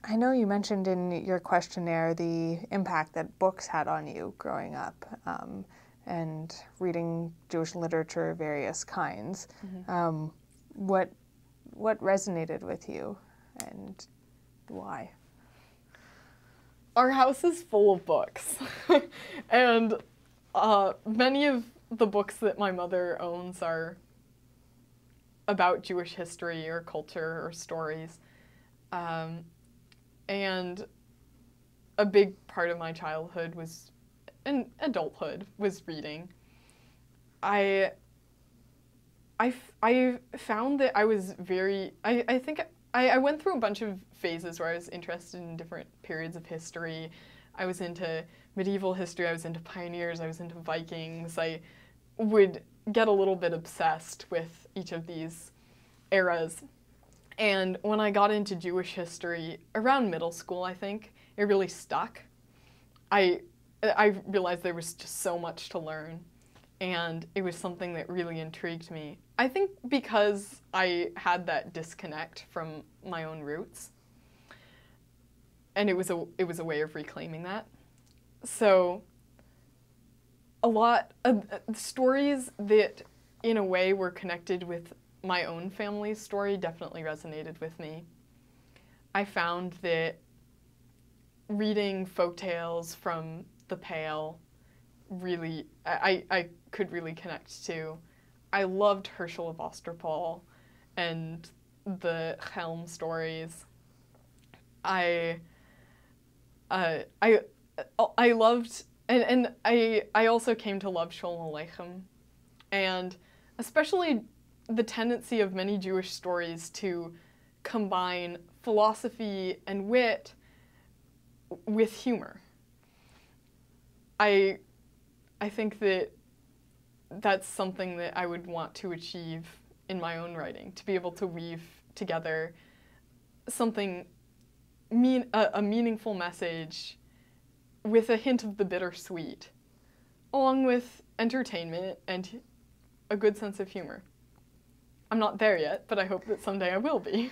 I know you mentioned in your questionnaire the impact that books had on you growing up, and reading Jewish literature of various kinds. Mm-hmm. What resonated with you, and why? Our house is full of books, and many of the books that my mother owns are about Jewish history or culture or stories. And a big part of my childhood was, and adulthood, was reading. I found that I was I think I went through a bunch of phases where I was interested in different periods of history. I was into medieval history, I was into pioneers, I was into Vikings. I would get a little bit obsessed with each of these eras. And when I got into Jewish history, around middle school, I think, it really stuck. I realized there was just so much to learn, and it was something that really intrigued me. I think because I had that disconnect from my own roots, and it was a way of reclaiming that. So a lot of stories that, in a way, were connected with my own family's story definitely resonated with me. I found that reading folktales from the Pale really, I could really connect to. I loved Herschel of Osterpol and the Helm stories. I loved, and I also came to love Sholem Aleichem, and especially the tendency of many Jewish stories to combine philosophy and wit with humor. I think that that's something that I would want to achieve in my own writing, to be able to weave together something a meaningful message with a hint of the bittersweet, along with entertainment and a good sense of humor. I'm not there yet, but I hope that someday I will be.